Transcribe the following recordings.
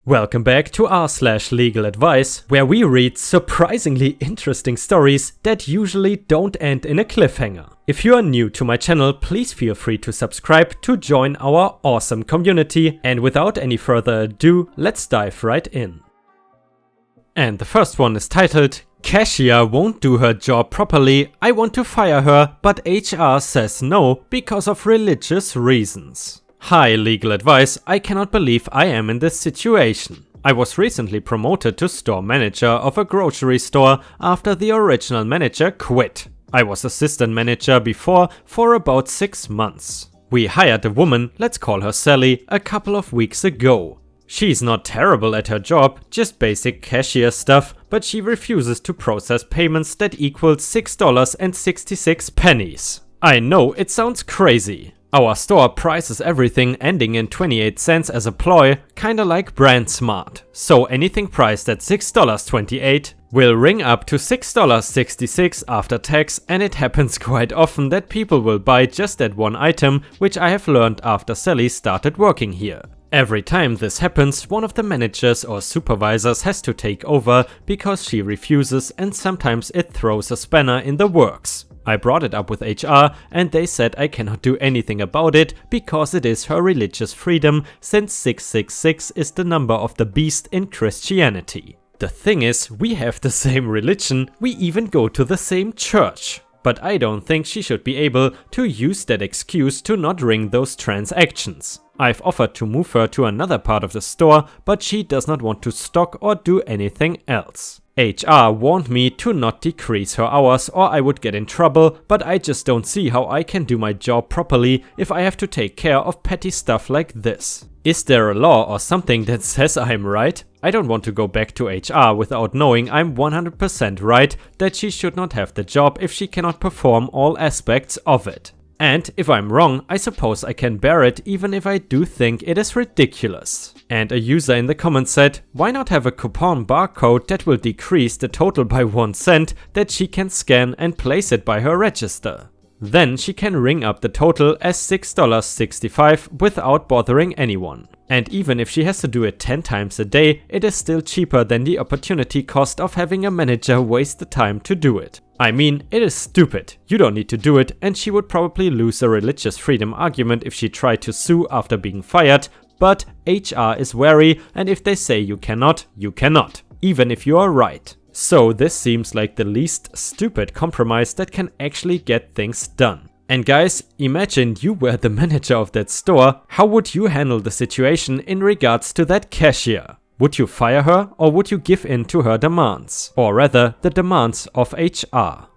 Welcome back to r/LegalAdvice, where we read surprisingly interesting stories that usually don't end in a cliffhanger. If you are new to my channel, please feel free to subscribe to join our awesome community, and without any further ado, let's dive right in. And the first one is titled, "Cashier won't do her job properly, I want to fire her, but HR says no because of religious reasons." Hi Legal Advice, I cannot believe I am in this situation. I was recently promoted to store manager of a grocery store after the original manager quit. I was assistant manager before for about 6 months. We hired a woman, let's call her Sally, a couple of weeks ago. She's not terrible at her job, just basic cashier stuff, but she refuses to process payments that equal $6.66. I know it sounds crazy. Our store prices everything ending in 28 cents as a ploy, kinda like Brand Smart. So anything priced at $6.28 will ring up to $6.66 after tax, and it happens quite often that people will buy just that one item, which I have learned after Sally started working here. Every time this happens, one of the managers or supervisors has to take over because she refuses, and sometimes it throws a spanner in the works. I brought it up with HR and they said I cannot do anything about it because it is her religious freedom, since 666 is the number of the beast in Christianity. The thing is, we have the same religion, we even go to the same church. But I don't think she should be able to use that excuse to not ring those transactions. I've offered to move her to another part of the store, but she does not want to stock or do anything else. HR warned me to not decrease her hours or I would get in trouble, but I just don't see how I can do my job properly if I have to take care of petty stuff like this. Is there a law or something that says I'm right? I don't want to go back to HR without knowing I'm 100% right that she should not have the job if she cannot perform all aspects of it. And if I'm wrong, I suppose I can bear it even if I do think it is ridiculous. And a user in the comments said, why not have a coupon barcode that will decrease the total by 1 cent that she can scan and place it by her register? Then she can ring up the total as $6.65 without bothering anyone. And even if she has to do it 10 times a day, it is still cheaper than the opportunity cost of having a manager waste the time to do it. I mean, it is stupid. You don't need to do it, and she would probably lose a religious freedom argument if she tried to sue after being fired, but HR is wary, and if they say you cannot, even if you are right. So this seems like the least stupid compromise that can actually get things done. And guys, imagine you were the manager of that store, how would you handle the situation in regards to that cashier? Would you fire her or would you give in to her demands? Or rather, the demands of HR.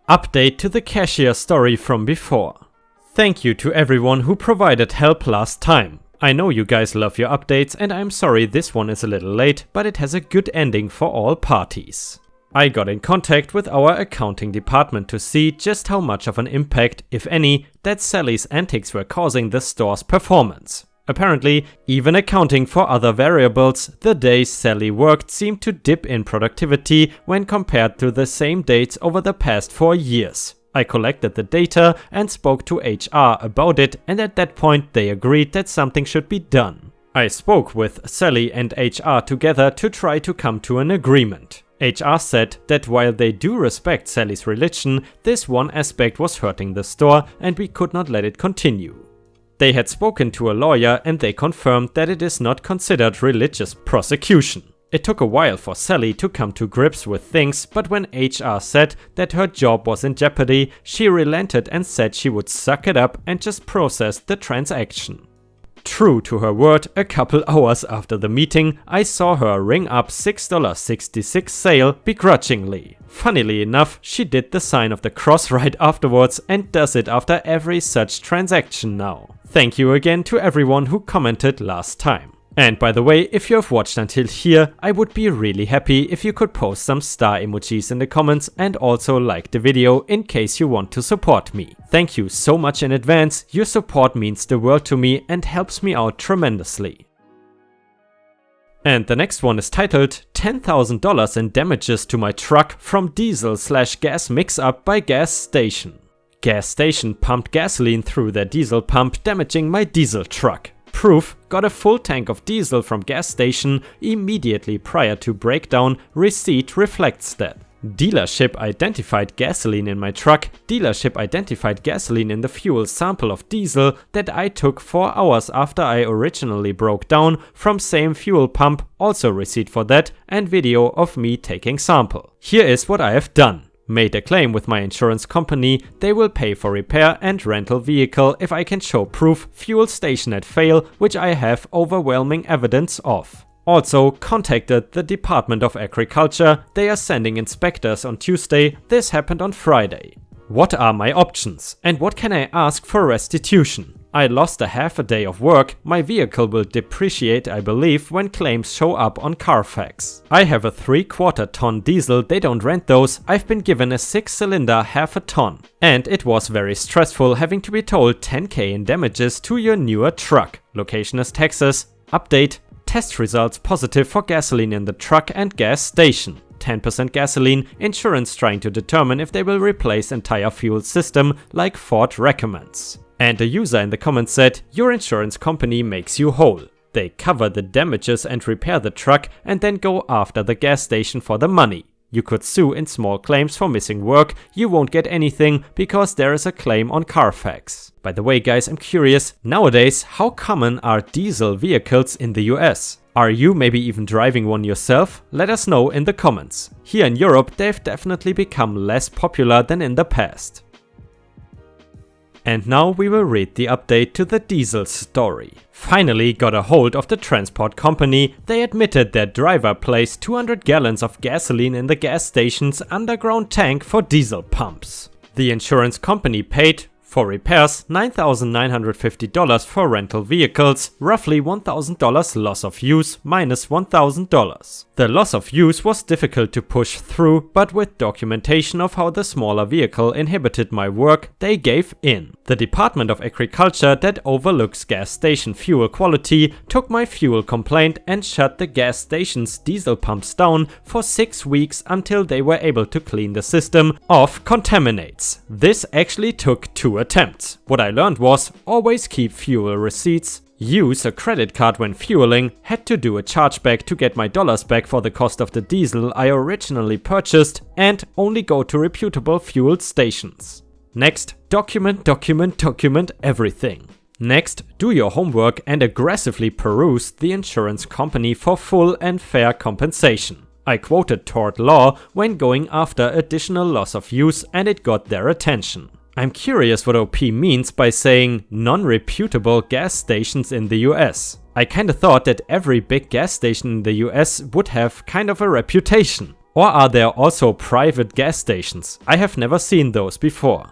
Update to the cashier story from before. Thank you to everyone who provided help last time. I know you guys love your updates and I'm sorry this one is a little late, but it has a good ending for all parties. I got in contact with our accounting department to see just how much of an impact, if any, that Sally's antics were causing the store's performance. Apparently, even accounting for other variables, the days Sally worked seemed to dip in productivity when compared to the same dates over the past 4 years. I collected the data and spoke to HR about it, and at that point they agreed that something should be done. I spoke with Sally and HR together to try to come to an agreement. HR said that while they do respect Sally's religion, this one aspect was hurting the store and we could not let it continue. They had spoken to a lawyer and they confirmed that it is not considered religious prosecution. It took a while for Sally to come to grips with things, but when HR said that her job was in jeopardy, she relented and said she would suck it up and just process the transaction. True to her word, a couple hours after the meeting, I saw her ring up $6.66 sale begrudgingly. Funnily enough, she did the sign of the cross right afterwards and does it after every such transaction now. Thank you again to everyone who commented last time. And by the way, if you have watched until here, I would be really happy if you could post some star emojis in the comments and also like the video in case you want to support me. Thank you so much in advance, your support means the world to me and helps me out tremendously. And the next one is titled $10,000 in damages to my truck from diesel/gas mix-up by gas station. Gas station pumped gasoline through their diesel pump, damaging my diesel truck. Proof: got a full tank of diesel from gas station immediately prior to breakdown. Receipt reflects that. Dealership identified gasoline in my truck. Dealership identified gasoline in the fuel sample of diesel that I took 4 hours after I originally broke down from same fuel pump. Also receipt for that and video of me taking sample. Here is what I have done. Made a claim with my insurance company. They will pay for repair and rental vehicle if I can show proof. Fuel station at fail, which I have overwhelming evidence of. Also contacted the Department of Agriculture. They are sending inspectors on Tuesday. This happened on Friday. What are my options and what can I ask for restitution? I lost a half a day of work. My vehicle will depreciate, I believe, when claims show up on Carfax. I have a 3/4 ton diesel. They don't rent those. I've been given a 6-cylinder half a ton. And it was very stressful having to be told 10k in damages to your newer truck. Location is Texas. Update: test results positive for gasoline in the truck and gas station. 10% gasoline. Insurance trying to determine if they will replace entire fuel system like Ford recommends. And a user in the comments said, your insurance company makes you whole. They cover the damages and repair the truck and then go after the gas station for the money. You could sue in small claims for missing work. You won't get anything because there is a claim on Carfax. By the way guys, I'm curious, nowadays how common are diesel vehicles in the US? Are you maybe even driving one yourself? Let us know in the comments. Here in Europe they've definitely become less popular than in the past. And now we will read the update to the diesel story. Finally got a hold of the transport company. They admitted their driver placed 200 gallons of gasoline in the gas station's underground tank for diesel pumps. The insurance company paid for repairs $9,950 for rental vehicles, roughly $1,000 loss of use minus $1,000. The loss of use was difficult to push through, but with documentation of how the smaller vehicle inhibited my work, they gave in. The Department of Agriculture that overlooks gas station fuel quality took my fuel complaint and shut the gas station's diesel pumps down for 6 weeks until they were able to clean the system of contaminants. This actually took 2 attempts. What I learned was always keep fuel receipts, use a credit card when fueling, had to do a chargeback to get my dollars back for the cost of the diesel I originally purchased, and only go to reputable fuel stations. Next, document everything. Next, do your homework and aggressively peruse the insurance company for full and fair compensation. I quoted tort law when going after additional loss of use and it got their attention. I'm curious what OP means by saying non-reputable gas stations in the US. I kinda thought that every big gas station in the US would have kind of a reputation. Or are there also private gas stations? I have never seen those before.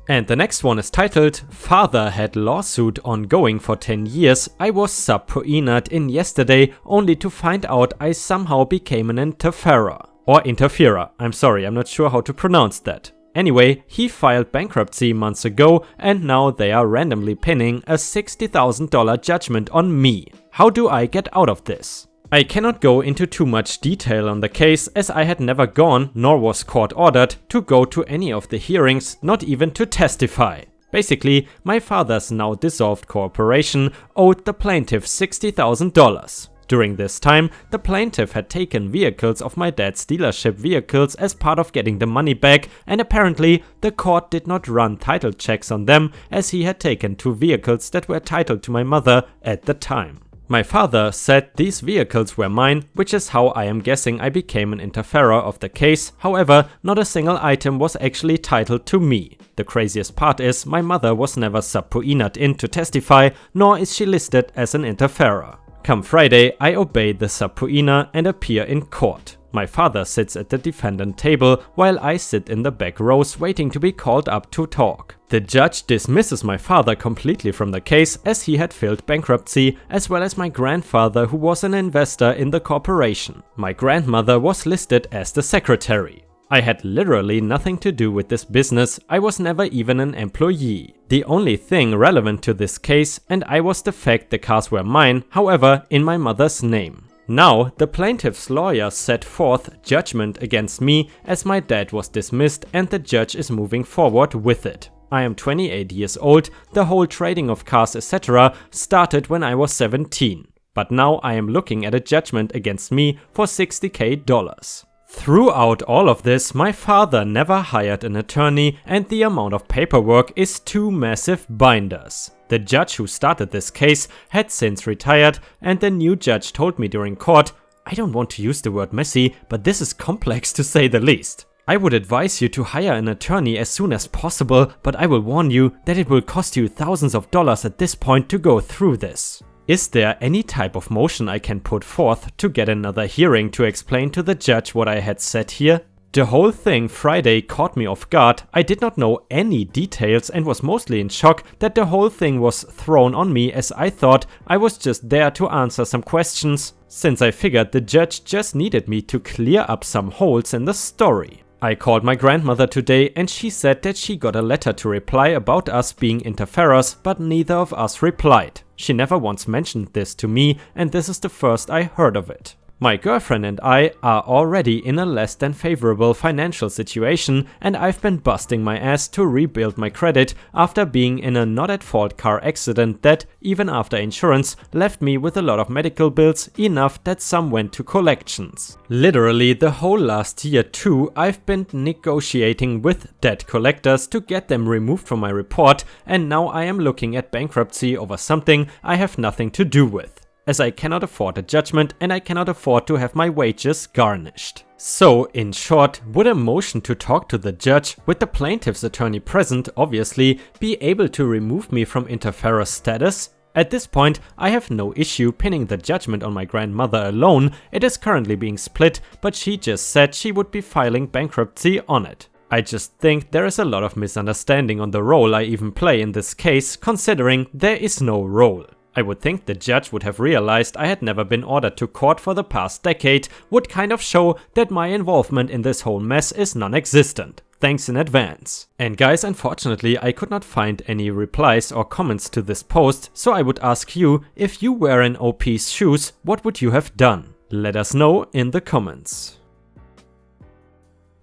And the next one is titled, Father had lawsuit ongoing for 10 years. I was subpoenaed in yesterday only to find out I somehow became an interferer. Or interferer, I'm sorry, I'm not sure how to pronounce that. Anyway, he filed bankruptcy months ago and now they are randomly pinning a $60,000 judgment on me. How do I get out of this? I cannot go into too much detail on the case as I had never gone, nor was court ordered, to go to any of the hearings, not even to testify. Basically, my father's now dissolved corporation owed the plaintiff $60,000. During this time, the plaintiff had taken vehicles of my dad's dealership vehicles as part of getting the money back, and apparently the court did not run title checks on them as he had taken 2 vehicles that were titled to my mother at the time. My father said these vehicles were mine, which is how I am guessing I became an interferer of the case. However, not a single item was actually titled to me. The craziest part is my mother was never subpoenaed in to testify, nor is she listed as an interferer. Come Friday, I obey the subpoena and appear in court. My father sits at the defendant table while I sit in the back rows waiting to be called up to talk. The judge dismisses my father completely from the case as he had filed bankruptcy, as well as my grandfather who was an investor in the corporation. My grandmother was listed as the secretary. I had literally nothing to do with this business. I was never even an employee. The only thing relevant to this case, and I was the fact the cars were mine, however, in my mother's name. Now, the plaintiff's lawyer set forth judgment against me as my dad was dismissed and the judge is moving forward with it. I am 28 years old, the whole trading of cars etc. started when I was 17. But now I am looking at a judgment against me for $60,000. Throughout all of this, my father never hired an attorney and the amount of paperwork is 2 massive binders. The judge who started this case had since retired and the new judge told me during court, I don't want to use the word messy, but this is complex to say the least. I would advise you to hire an attorney as soon as possible, but I will warn you that it will cost you thousands of dollars at this point to go through this. Is there any type of motion I can put forth to get another hearing to explain to the judge what I had said here? The whole thing Friday caught me off guard. I did not know any details and was mostly in shock that the whole thing was thrown on me, as I thought I was just there to answer some questions, since I figured the judge just needed me to clear up some holes in the story. I called my grandmother today and she said that she got a letter to reply about us being interferers, but neither of us replied. She never once mentioned this to me and this is the first I heard of it. My girlfriend and I are already in a less than favorable financial situation and I've been busting my ass to rebuild my credit after being in a not at fault car accident that, even after insurance, left me with a lot of medical bills, enough that some went to collections. Literally the whole last year too, I've been negotiating with debt collectors to get them removed from my report, and now I am looking at bankruptcy over something I have nothing to do with, as I cannot afford a judgment and I cannot afford to have my wages garnished. So, in short, would a motion to talk to the judge, with the plaintiff's attorney present obviously, be able to remove me from interferer status? At this point, I have no issue pinning the judgment on my grandmother alone. It is currently being split, but she just said she would be filing bankruptcy on it. I just think there is a lot of misunderstanding on the role I even play in this case, considering there is no role. I would think the judge would have realized I had never been ordered to court for the past decade, would kind of show that my involvement in this whole mess is non-existent. Thanks in advance. And guys, unfortunately I could not find any replies or comments to this post, so I would ask you, if you were in OP's shoes, what would you have done? Let us know in the comments.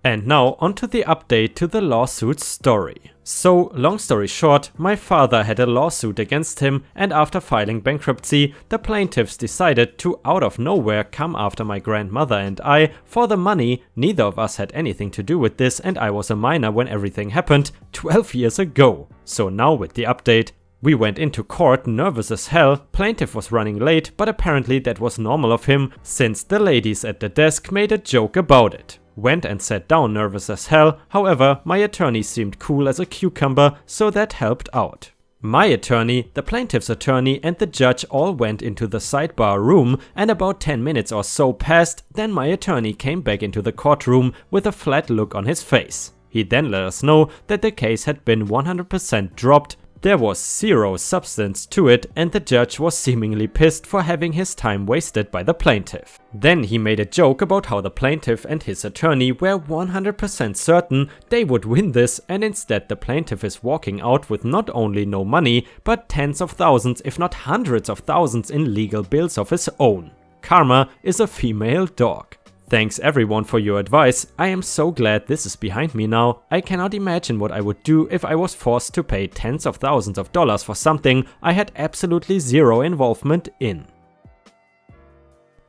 And now onto the update to the lawsuit story. So, long story short, my father had a lawsuit against him, and after filing bankruptcy, the plaintiffs decided to out of nowhere come after my grandmother and I for the money. Neither of us had anything to do with this and I was a minor when everything happened 12 years ago. So now with the update, we went into court nervous as hell. Plaintiff was running late, but apparently that was normal of him, since the ladies at the desk made a joke about it. Went and sat down nervous as hell, however my attorney seemed cool as a cucumber, so that helped out. My attorney, the plaintiff's attorney and the judge all went into the sidebar room, and about 10 minutes or so passed, then my attorney came back into the courtroom with a flat look on his face. He then let us know that the case had been 100% dropped. There was zero substance to it and the judge was seemingly pissed for having his time wasted by the plaintiff. Then he made a joke about how the plaintiff and his attorney were 100% certain they would win this, and instead the plaintiff is walking out with not only no money, but tens of thousands if not hundreds of thousands in legal bills of his own. Karma is a female dog. Thanks everyone for your advice. I am so glad this is behind me now. I cannot imagine what I would do if I was forced to pay tens of thousands of dollars for something I had absolutely zero involvement in.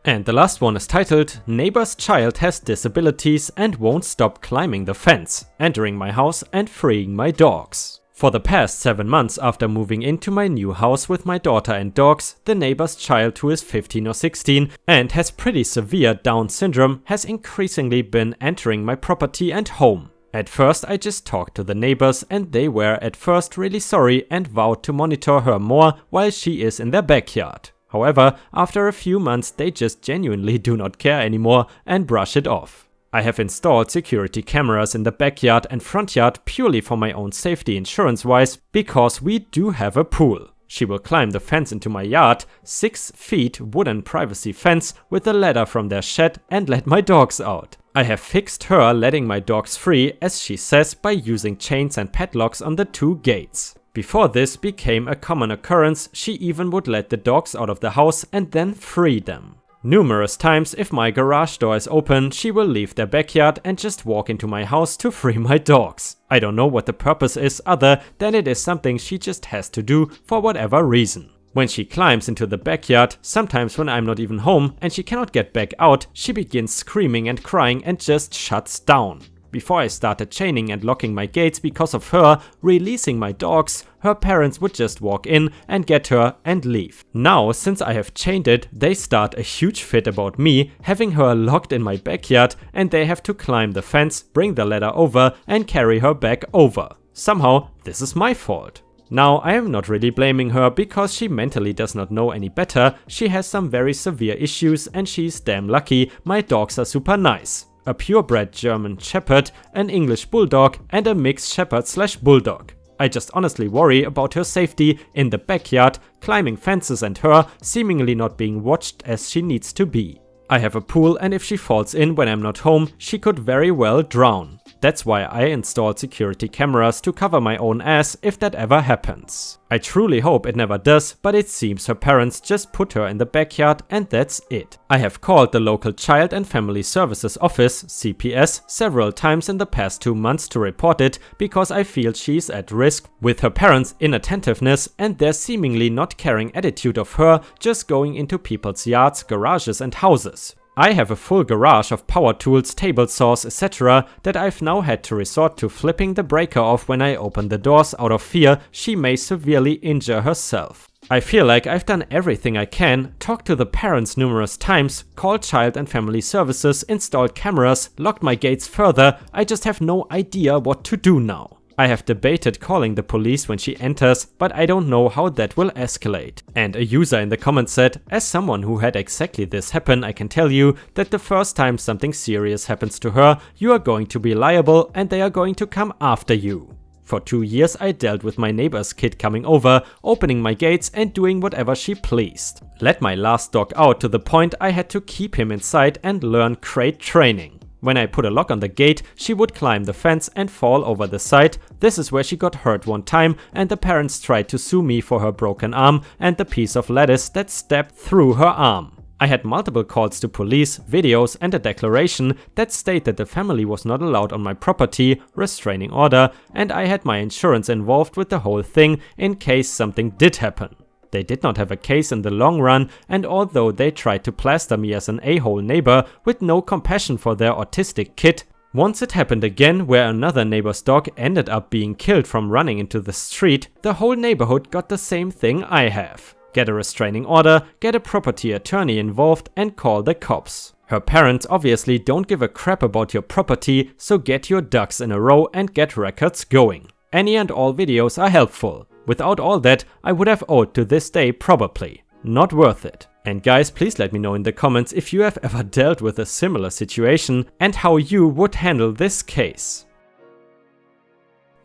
And the last one is titled, Neighbor's child has disabilities and won't stop climbing the fence, entering my house and freeing my dogs. For the past 7 months after moving into my new house with my daughter and dogs, the neighbor's child, who is 15 or 16 and has pretty severe Down syndrome, has increasingly been entering my property and home. At first I just talked to the neighbors and they were at first really sorry and vowed to monitor her more while she is in their backyard. However, after a few months they just genuinely do not care anymore and brush it off. I have installed security cameras in the backyard and front yard purely for my own safety insurance wise, because we do have a pool. She will climb the fence into my yard, 6 feet wooden privacy fence with a ladder from their shed, and let my dogs out. I have fixed her letting my dogs free, as she says, by using chains and padlocks on the 2 gates. Before this became a common occurrence, she even would let the dogs out of the house and then free them. Numerous times, if my garage door is open, she will leave their backyard and just walk into my house to free my dogs. I don't know what the purpose is other than it is something she just has to do for whatever reason. When she climbs into the backyard, sometimes when I'm not even home and she cannot get back out, she begins screaming and crying and just shuts down. Before I started chaining and locking my gates because of her releasing my dogs, her parents would just walk in and get her and leave. Now, since I have chained it, they start a huge fit about me having her locked in my backyard, and they have to climb the fence, bring the ladder over and carry her back over. Somehow, this is my fault. Now, I am not really blaming her because she mentally does not know any better. She has some very severe issues and she's damn lucky my dogs are super nice. A purebred German Shepherd, an English Bulldog and a mixed Shepherd/Bulldog. I just honestly worry about her safety in the backyard, climbing fences and her seemingly not being watched as she needs to be. I have a pool and if she falls in when I'm not home, she could very well drown. That's why I installed security cameras to cover my own ass if that ever happens. I truly hope it never does, but it seems her parents just put her in the backyard and that's it. I have called the local Child and Family Services Office, CPS, several times in the past 2 months to report it because I feel she's at risk with her parents' inattentiveness and their seemingly not caring attitude of her just going into people's yards, garages and houses. I have a full garage of power tools, table saws, etc. that I've now had to resort to flipping the breaker off when I open the doors out of fear she may severely injure herself. I feel like I've done everything I can, talked to the parents numerous times, called Child and Family Services, installed cameras, locked my gates further. I just have no idea what to do now. I have debated calling the police when she enters, but I don't know how that will escalate. And a user in the comments said, as someone who had exactly this happen, I can tell you that the first time something serious happens to her, you are going to be liable and they are going to come after you. For 2 years I dealt with my neighbor's kid coming over, opening my gates and doing whatever she pleased. Let my last dog out to the point I had to keep him inside and learn crate training. When I put a lock on the gate, she would climb the fence and fall over the side. This is where she got hurt one time and the parents tried to sue me for her broken arm and the piece of lettuce that stabbed through her arm. I had multiple calls to police, videos and a declaration that state that the family was not allowed on my property, restraining order, and I had my insurance involved with the whole thing in case something did happen. They did not have a case in the long run, and although they tried to plaster me as an a-hole neighbor with no compassion for their autistic kid, once it happened again where another neighbor's dog ended up being killed from running into the street, the whole neighborhood got the same thing I have. Get a restraining order, get a property attorney involved and call the cops. Her parents obviously don't give a crap about your property, so get your ducks in a row and get records going. Any and all videos are helpful. Without all that, I would have owed to this day probably. Not worth it. And guys, please let me know in the comments if you have ever dealt with a similar situation and how you would handle this case.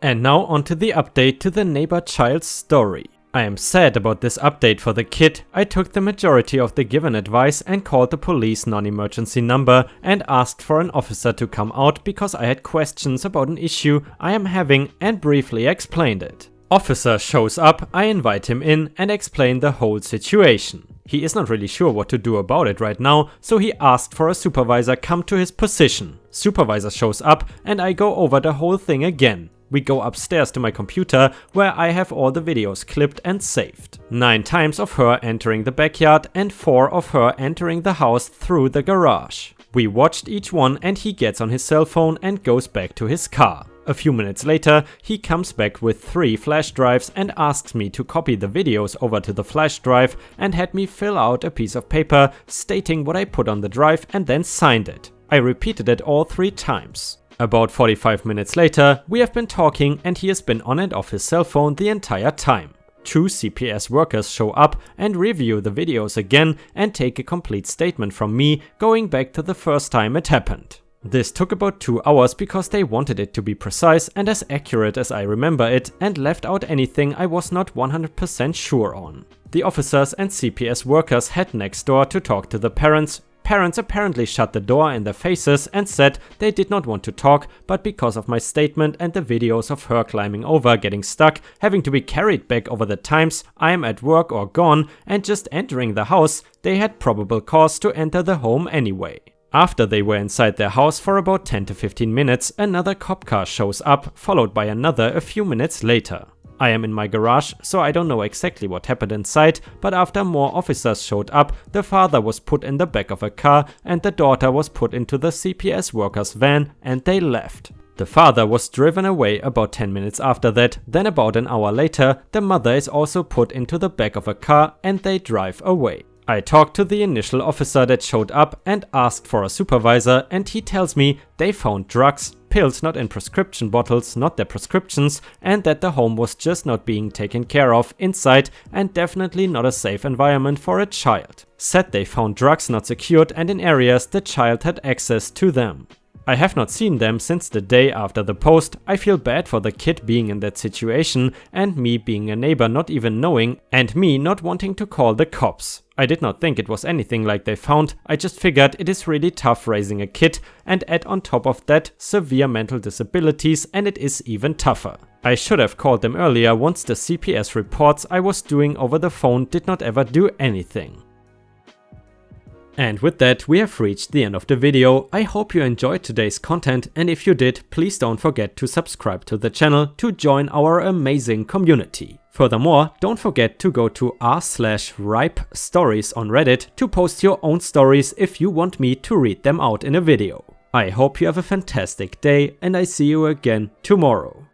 And now onto the update to the neighbor child's story. I am sad about this update for the kid. I took the majority of the given advice and called the police non-emergency number and asked for an officer to come out because I had questions about an issue I am having and briefly explained it. Officer shows up, I invite him in and explain the whole situation. He is not really sure what to do about it right now, so he asked for a supervisor come to his position. Supervisor shows up and I go over the whole thing again. We go upstairs to my computer where I have all the videos clipped and saved. 9 times of her entering the backyard and 4 of her entering the house through the garage. We watched each one and he gets on his cell phone and goes back to his car. A few minutes later, he comes back with 3 flash drives and asks me to copy the videos over to the flash drive and had me fill out a piece of paper stating what I put on the drive and then signed it. I repeated it all 3 times. About 45 minutes later, we have been talking and he has been on and off his cell phone the entire time. 2 CPS workers show up and review the videos again and take a complete statement from me going back to the first time it happened. This took about 2 hours because they wanted it to be precise and as accurate as I remember it and left out anything I was not 100% sure on. The officers and CPS workers head next door to talk to the parents. Parents apparently shut the door in their faces and said they did not want to talk, but because of my statement and the videos of her climbing over, getting stuck, having to be carried back over the times I am at work or gone, and just entering the house, they had probable cause to enter the home anyway. After they were inside their house for about 10 to 15 minutes, another cop car shows up, followed by another a few minutes later. I am in my garage, so I don't know exactly what happened inside, but after more officers showed up, the father was put in the back of a car and the daughter was put into the CPS workers' van and they left. The father was driven away about 10 minutes after that, then about an hour later, the mother is also put into the back of a car and they drive away. I talked to the initial officer that showed up and asked for a supervisor, and he tells me they found drugs, pills not in prescription bottles, not their prescriptions, and that the home was just not being taken care of inside and definitely not a safe environment for a child. Said they found drugs not secured and in areas the child had access to them. I have not seen them since the day after the post. I feel bad for the kid being in that situation and me being a neighbor not even knowing and me not wanting to call the cops. I did not think it was anything like they found, I just figured it is really tough raising a kid and add on top of that severe mental disabilities and it is even tougher. I should have called them earlier once the CPS reports I was doing over the phone did not ever do anything. And with that, we have reached the end of the video. I hope you enjoyed today's content, and if you did, please don't forget to subscribe to the channel to join our amazing community. Furthermore, don't forget to go to r/ripestories on Reddit to post your own stories if you want me to read them out in a video. I hope you have a fantastic day, and I see you again tomorrow.